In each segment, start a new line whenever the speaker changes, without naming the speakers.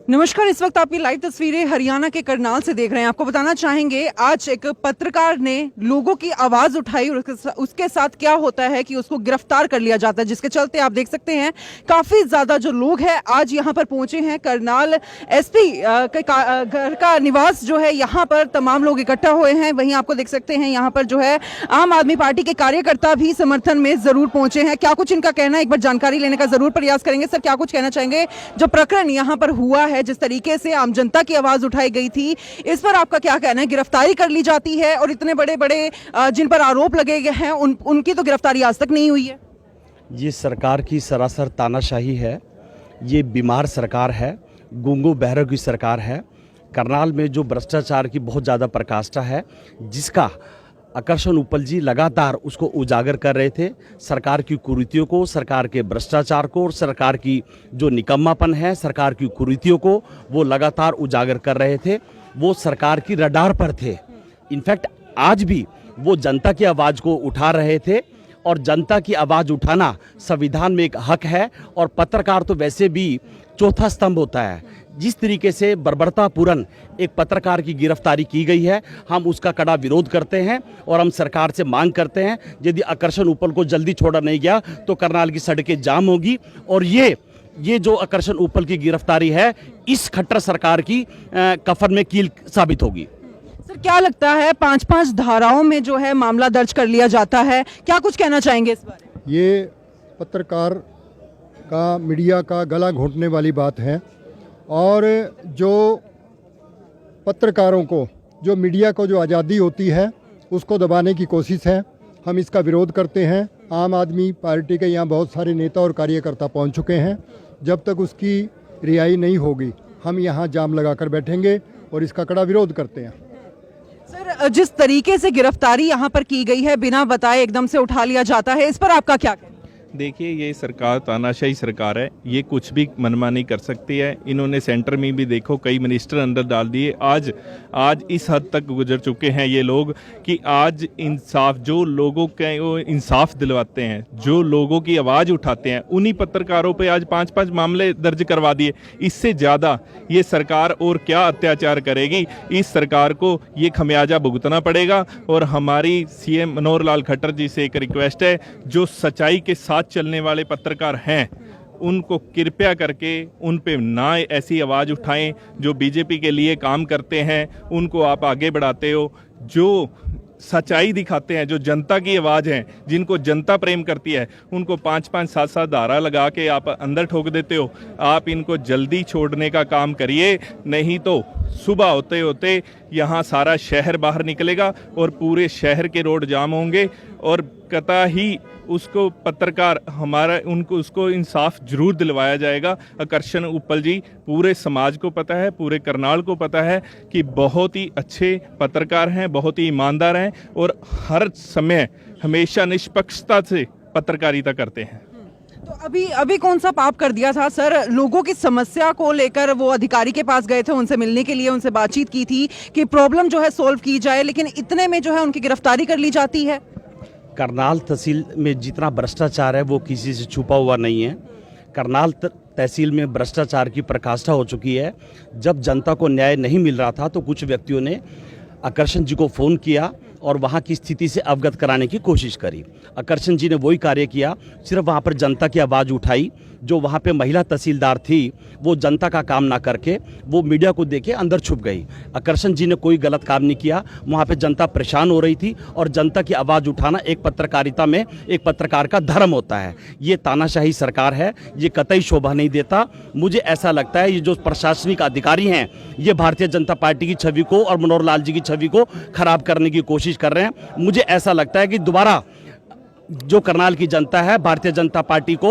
नमस्कार, इस वक्त आपकी लाइव तस्वीरें हरियाणा के करनाल से देख रहे हैं। आपको बताना चाहेंगे आज एक पत्रकार ने लोगों की आवाज उठाई और उसके साथ क्या होता है कि उसको गिरफ्तार कर लिया जाता है, जिसके चलते आप देख सकते हैं काफी ज्यादा जो लोग हैं आज यहां पर पहुंचे हैं। करनाल एसपी के घर का निवास जो है यहाँ पर तमाम लोग इकट्ठा हुए हैं। वहीं आपको देख सकते हैं यहाँ पर जो है आम आदमी पार्टी के कार्यकर्ता भी समर्थन में जरूर पहुंचे हैं। क्या कुछ इनका कहना है, एक बार जानकारी लेने का जरूर प्रयास करेंगे। सर, क्या कुछ कहना चाहेंगे? जो प्रकरण यहाँ पर हुआ है, जिस तरीके से आम जनता की आवाज उठाई गई थी, इस पर आपका क्या कहना है? गिरफ्तारी कर ली जाती है और इतने बड़े बड़े जिन पर आरोप लगे गए हैं उनकी तो गिरफ्तारी आज तक नहीं हुई है।
ये सरकार की सरासर तानाशाही है। ये बीमार सरकार है, गूंगो बहरों की सरकार है। करनाल में जो भ्रष्टाचार की बहुत ज़्यादा प्रकाष्ठा है, जिसका आकर्षण उपल जी लगातार उसको उजागर कर रहे थे। सरकार की कुरीतियों को, सरकार के भ्रष्टाचार को और सरकार की जो निकम्मापन है, सरकार की कुरीतियों को वो लगातार उजागर कर रहे थे। वो सरकार की रडार पर थे। इनफैक्ट आज भी वो जनता की आवाज़ को उठा रहे थे और जनता की आवाज़ उठाना संविधान में एक हक है और पत्रकार तो वैसे भी चौथा स्तंभ होता है। जिस तरीके से बर्बरतापूर्ण एक पत्रकार की गिरफ्तारी की गई है, हम उसका कड़ा विरोध करते हैं और हम सरकार से मांग करते हैं यदि आकर्षण उपल को जल्दी छोड़ा नहीं गया तो करनाल की सड़कें जाम होगी। और ये जो आकर्षण उपल की गिरफ्तारी है, इस खट्टर सरकार की कफन में कील साबित होगी।
सर, क्या लगता है 5-5 धाराओं में जो है मामला दर्ज कर लिया जाता है, क्या कुछ कहना चाहेंगे इस बारे?
ये पत्रकार का, मीडिया का गला घोंटने वाली बात है और जो पत्रकारों को, जो मीडिया को जो आज़ादी होती है उसको दबाने की कोशिश है। हम इसका विरोध करते हैं। आम आदमी पार्टी के यहाँ बहुत सारे नेता और कार्यकर्ता पहुँच चुके हैं। जब तक उसकी रिहाई नहीं होगी हम यहाँ जाम लगाकर बैठेंगे और इसका कड़ा विरोध करते हैं।
सर, जिस तरीके से गिरफ्तारी यहाँ पर की गई है, बिना बताए एकदम से उठा लिया जाता है, इस पर आपका क्या कहना है?
देखिए, ये सरकार तानाशाही सरकार है। ये कुछ भी मनमानी कर सकती है। इन्होंने सेंटर में भी देखो कई मिनिस्टर अंदर डाल दिए। आज इस हद तक गुजर चुके हैं ये लोग कि आज इंसाफ, जो लोगों के वो इंसाफ दिलवाते हैं, जो लोगों की आवाज़ उठाते हैं, उन्हीं पत्रकारों पे आज 5-5 मामले दर्ज करवा दिए। इससे ज़्यादा ये सरकार और क्या अत्याचार करेगी? इस सरकार को ये खमियाजा भुगतना पड़ेगा। और हमारी सीएम मनोहर लाल खट्टर जी से एक रिक्वेस्ट है, जो सच्चाई के साथ चलने वाले पत्रकार हैं उनको कृपया करके उन पे ना ऐसी आवाज़ उठाएं। जो बीजेपी के लिए काम करते हैं उनको आप आगे बढ़ाते हो, जो सच्चाई दिखाते हैं, जो जनता की आवाज़ है, जिनको जनता प्रेम करती है, उनको 5-5, 7-7 धारा लगा के आप अंदर ठोक देते हो। आप इनको जल्दी छोड़ने का काम करिए, नहीं तो सुबह होते होते यहाँ सारा शहर बाहर निकलेगा और पूरे शहर के रोड जाम होंगे और कतई उसको पत्रकार हमारा उसको इंसाफ जरूर दिलवाया जाएगा। आकर्षण उपल जी, पूरे समाज को पता है, पूरे करनाल को पता है कि बहुत ही अच्छे पत्रकार हैं, बहुत ही ईमानदार हैं और हर समय हमेशा निष्पक्षता से पत्रकारिता करते हैं।
तो अभी कौन सा पाप कर दिया था सर? लोगों की समस्या को लेकर वो अधिकारी के पास गए थे, उनसे मिलने के लिए, उनसे बातचीत की थी कि प्रॉब्लम जो है सॉल्व की जाए, लेकिन इतने में जो है उनकी गिरफ्तारी कर ली जाती है।
करनाल तहसील में जितना भ्रष्टाचार है वो किसी से छुपा हुआ नहीं है। करनाल तहसील में भ्रष्टाचार की प्रकाष्ठा हो चुकी है। जब जनता को न्याय नहीं मिल रहा था तो कुछ व्यक्तियों ने आकर्षण जी को फ़ोन किया और वहाँ की स्थिति से अवगत कराने की कोशिश करी। आकर्षण जी ने वही कार्य किया, सिर्फ वहाँ पर जनता की आवाज़ उठाई। जो वहाँ पे महिला तहसीलदार थी वो जनता का काम ना करके वो मीडिया को देके अंदर छुप गई। आकर्षण जी ने कोई गलत काम नहीं किया। वहाँ पे जनता परेशान हो रही थी और जनता की आवाज़ उठाना एक पत्रकारिता में एक पत्रकार का धर्म होता है। ये तानाशाही सरकार है, ये कतई शोभा नहीं देता। मुझे ऐसा लगता है ये जो प्रशासनिक अधिकारी हैं ये भारतीय जनता पार्टी की छवि को और मनोहर लाल जी की छवि को खराब करने की कोशिश कर रहे हैं। मुझे ऐसा लगता है कि दोबारा जो करनाल की जनता है भारतीय जनता पार्टी को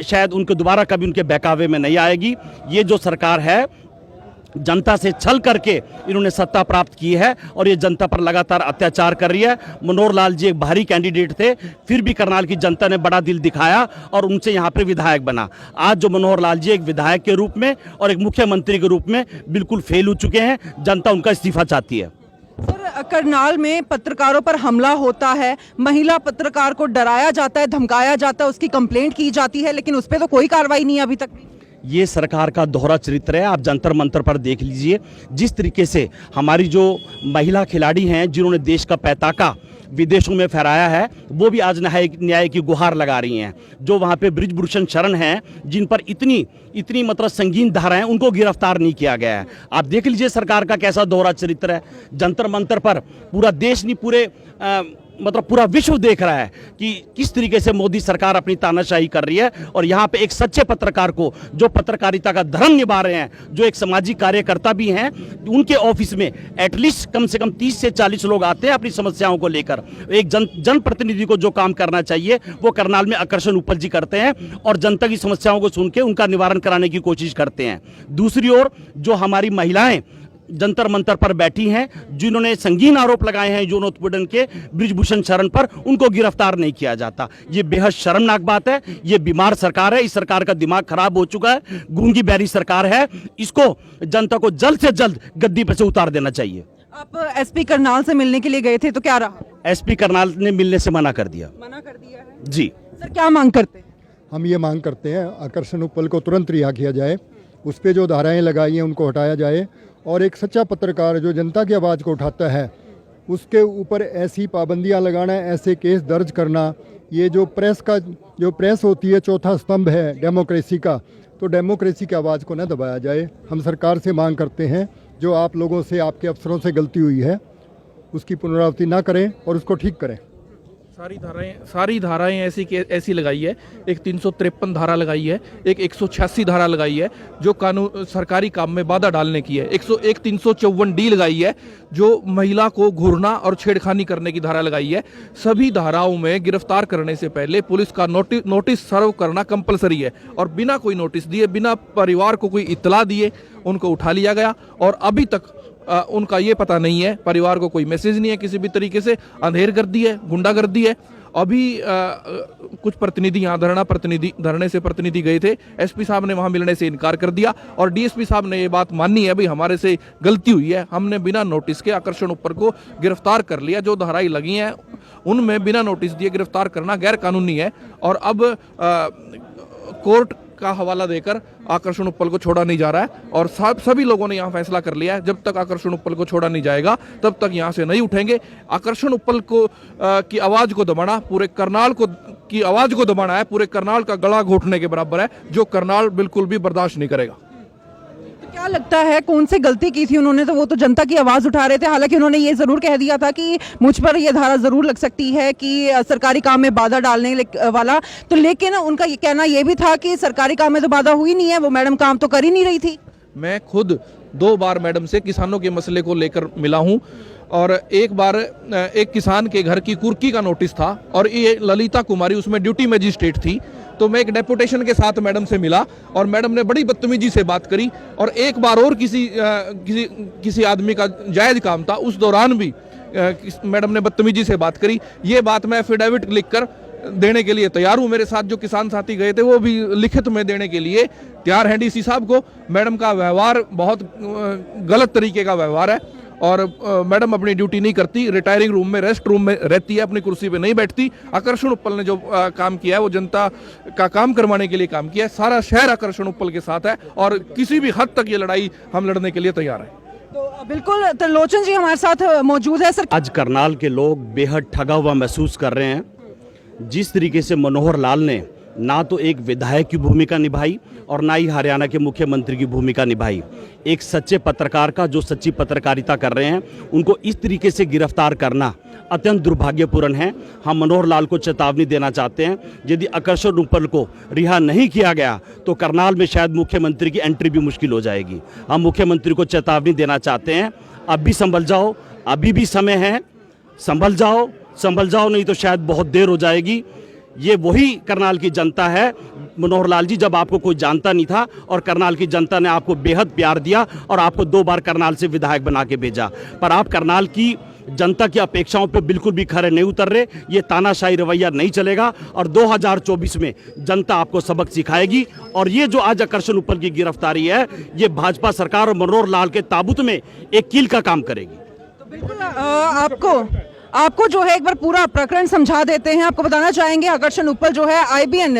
शायद उनको दोबारा कभी उनके बहकावे में नहीं आएगी। ये जो सरकार है जनता से छल करके इन्होंने सत्ता प्राप्त की है और ये जनता पर लगातार अत्याचार कर रही है। मनोहर लाल जी एक भारी कैंडिडेट थे, फिर भी करनाल की जनता ने बड़ा दिल दिखाया और उनसे यहाँ पर विधायक बना। आज जो मनोहर लाल जी एक विधायक के रूप में और एक मुख्यमंत्री के रूप में बिल्कुल फेल हो चुके हैं। जनता उनका इस्तीफा चाहती है।
सर, करनाल में पत्रकारों पर हमला होता है, महिला पत्रकार को डराया जाता है, धमकाया जाता है, उसकी कंप्लेंट की जाती है, लेकिन उस पर तो कोई कार्रवाई नहीं है अभी तक।
ये सरकार का दोहरा चरित्र है। आप जंतर मंतर पर देख लीजिए जिस तरीके से हमारी जो महिला खिलाड़ी हैं जिन्होंने देश का पताका विदेशों में फहराया है, वो भी आज न्याय की गुहार लगा रही हैं। जो वहाँ पे बृजभूषण शरण हैं जिन पर इतनी मतलब संगीन धाराएं, उनको गिरफ्तार नहीं किया गया है। आप देख लीजिए सरकार का कैसा दोहरा चरित्र है। जंतर मंतर पर पूरा देश नहीं, पूरा विश्व देख रहा है कि किस तरीके से मोदी सरकार अपनी तानाशाही कर रही है। और यहाँ पे एक सच्चे पत्रकार को, जो पत्रकारिता का धर्म निभा रहे हैं, जो एक सामाजिक कार्यकर्ता भी हैं, उनके ऑफिस में एटलीस्ट कम से कम 30 से 40 लोग आते हैं अपनी समस्याओं को लेकर। एक जनप्रतिनिधि को जो काम करना चाहिए वो करनाल में आकर्षण उपल जी करते हैं और जनता की समस्याओं को सुन के उनका निवारण कराने की कोशिश करते हैं। दूसरी ओर जो हमारी महिलाएं जंतर मंतर पर बैठी हैं, जिन्होंने संगीन आरोप लगाए हैं यौन उत्पीड़न के बृजभूषण शरण पर, उनको गिरफ्तार नहीं किया जाता। ये बेहद शर्मनाक बात है। ये बीमार सरकार है। इस सरकार का दिमाग खराब हो चुका है। गूंगी बैरी सरकार है। इसको जनता को जल्द से जल्द गद्दी पर से उतार देना चाहिए।
आप एसपी करनाल से मिलने के लिए गए थे तो क्या रहा?
एसपी करनाल ने मिलने से मना कर दिया।
मना कर दिया है
जी
सर, क्या मांग करते हैं?
हम ये मांग करते हैं आकर्षण उपल को तुरंत रिहा किया जाए, उस पर जो धाराएं लगाई हैं उनको हटाया जाए और एक सच्चा पत्रकार जो जनता की आवाज़ को उठाता है उसके ऊपर ऐसी पाबंदियां लगाना, ऐसे केस दर्ज करना, ये जो प्रेस होती है चौथा स्तंभ है डेमोक्रेसी का, तो डेमोक्रेसी की आवाज़ को न दबाया जाए। हम सरकार से मांग करते हैं जो आप लोगों से, आपके अफसरों से गलती हुई है उसकी पुनरावृत्ति ना करें और उसको ठीक करें।
सारी धाराएं ऐसी लगाई है। एक 353 धारा लगाई है, एक 186 धारा लगाई है जो कानून सरकारी काम में बाधा डालने की है। 101 354D लगाई है जो महिला को घूरना और छेड़खानी करने की धारा लगाई है। सभी धाराओं में गिरफ्तार करने से पहले पुलिस का नोटिस सर्व करना कंपलसरी है और बिना कोई नोटिस दिए, बिना परिवार को कोई इत्तला दिए उनको उठा लिया गया और अभी तक उनका ये पता नहीं है, परिवार को कोई मैसेज नहीं है, किसी भी तरीके से अंधेरगर्दी है, गुंडागर्दी है। अभी कुछ प्रतिनिधि यहाँ धरने से प्रतिनिधि गए थे। एसपी साहब ने वहाँ मिलने से इनकार कर दिया और डीएसपी साहब ने ये बात मानी है, भाई हमारे से गलती हुई है, हमने बिना नोटिस के आकर्षण उपल को गिरफ्तार कर लिया। जो धाराएं लगी हैं उनमें बिना नोटिस दिए गिरफ्तार करना गैर कानूनी है और अब कोर्ट का हवाला देकर आकर्षण उपल को छोड़ा नहीं जा रहा है और सभी लोगों ने यहाँ फैसला कर लिया है जब तक आकर्षण उपल को छोड़ा नहीं जाएगा तब तक यहाँ से नहीं उठेंगे। आकर्षण उपल को की आवाज को दबाना पूरे करनाल की आवाज को दबाना है, पूरे करनाल का गला घोटने के बराबर है, जो करनाल बिल्कुल भी बर्दाश्त नहीं करेगा।
क्या लगता है कौन सी गलती की थी उन्होंने? तो वो तो जनता की आवाज उठा रहे थे। हालांकि उन्होंने ये जरूर कह दिया था कि मुझ पर ये धारा जरूर लग सकती है कि सरकारी काम में बाधा डालने वाला, तो लेकिन उनका ये कहना ये भी था कि सरकारी काम में तो बाधा हुई नहीं है, वो मैडम काम तो कर ही नहीं रही थी।
मैं खुद 2 बार मैडम से किसानों के मसले को लेकर मिला हूं और एक बार एक किसान के घर की कुर्की का नोटिस था और ये ललिता कुमारी उसमें ड्यूटी मजिस्ट्रेट थी, तो मैं एक डेपुटेशन के साथ मैडम से मिला और मैडम ने बड़ी बदतमीजी से बात करी और एक बार और किसी आदमी का जायज काम था, उस दौरान भी मैडम ने बदतमीजी से बात करी। ये बात मैं एफिडेविट लिखकर देने के लिए तैयार हूं। मेरे साथ जो किसान साथी गए थे वो भी लिखित में देने के लिए तैयार हैं डीसी साहब को। मैडम का व्यवहार बहुत गलत तरीके का व्यवहार है और मैडम अपनी ड्यूटी नहीं करती, रिटायरिंग रूम में, रेस्ट रूम में रहती है, अपनी कुर्सी पे नहीं बैठती। आकर्षण उपल ने जो काम किया है वो जनता का काम करवाने के लिए काम किया है। सारा शहर आकर्षण उपल के साथ है और किसी भी हद तक ये लड़ाई हम लड़ने के लिए तैयार है।
तो बिल्कुल त्रिलोचन जी हमारे साथ मौजूद है। सर,
आज करनाल के लोग बेहद ठगा हुआ महसूस कर रहे हैं। जिस तरीके से मनोहर लाल ने ना तो एक विधायक की भूमिका निभाई और ना ही हरियाणा के मुख्यमंत्री की भूमिका निभाई। एक सच्चे पत्रकार का जो सच्ची पत्रकारिता कर रहे हैं उनको इस तरीके से गिरफ्तार करना अत्यंत दुर्भाग्यपूर्ण है। हम मनोहर लाल को चेतावनी देना चाहते हैं, यदि आकर्षण उपल को रिहा नहीं किया गया तो करनाल में शायद मुख्यमंत्री की एंट्री भी मुश्किल हो जाएगी। हम मुख्यमंत्री को चेतावनी देना चाहते हैं, अब भी संभल जाओ, अभी भी समय है, संभल जाओ नहीं तो शायद बहुत देर हो जाएगी। ये वही करनाल की जनता है मनोहर लाल जी, जब आपको कोई जानता नहीं था और करनाल की जनता ने आपको बेहद प्यार दिया और आपको 2 बार करनाल से विधायक बना के भेजा, पर आप करनाल की जनता की अपेक्षाओं पे बिल्कुल भी खरे नहीं उतर रहे। ये तानाशाही रवैया नहीं चलेगा और 2024 में जनता आपको सबक सिखाएगी। और ये जो आज आकर्षण उपल की गिरफ्तारी है, ये भाजपा सरकार और मनोहर लाल के ताबूत में एक कील का काम करेगी।
तो बिल्कुल आपको जो है एक बार पूरा प्रकरण समझा देते हैं। आपको बताना चाहेंगे आकर्षण उपल जो है IBN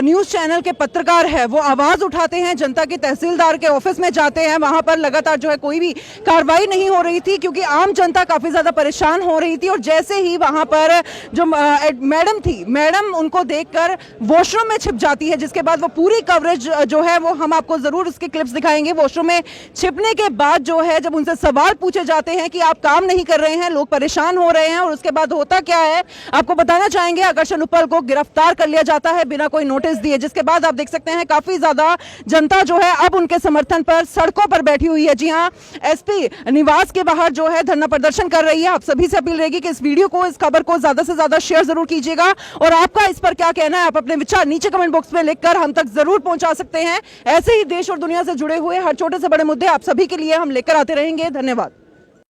न्यूज चैनल के पत्रकार है, वो आवाज उठाते हैं जनता के, तहसीलदार के ऑफिस में जाते हैं, वहां पर लगातार जो है कोई भी कार्रवाई नहीं हो रही थी क्योंकि आम जनता काफी ज्यादा परेशान हो रही थी। और जैसे ही वहां पर जो मैडम थी, मैडम उनको देखकर वॉशरूम में छिप जाती है, जिसके बाद वो पूरी कवरेज जो है वो हम आपको जरूर उसके क्लिप्स दिखाएंगे। वॉशरूम में छिपने के बाद जो है जब उनसे सवाल पूछे जाते हैं कि आप काम नहीं कर रहे हैं, लोग परेशान हो रहे हैं, और उसके बाद होता क्या है आपको बताना चाहेंगे। आकर्षण उपल को गिरफ्तार कर लिया जाता है बिना कोई नोटिस दिए, जिसके बाद आप देख सकते हैं काफी ज्यादा जनता जो है अब उनके समर्थन पर सड़कों पर बैठी हुई है। जी हां, SP निवास के बाहर जो है धरना प्रदर्शन कर रही है। आप सभी से अपील रहेगी कि इस वीडियो को, इस खबर को ज्यादा से ज्यादा शेयर जरूर कीजिएगा, और आपका इस पर क्या कहना है आप अपने विचार नीचे कमेंट बॉक्स में लिखकर हम तक जरूर पहुंचा सकते हैं। ऐसे ही देश और दुनिया से जुड़े हुए हर छोटे से बड़े मुद्दे आप सभी के लिए हम लेकर आते रहेंगे। धन्यवाद।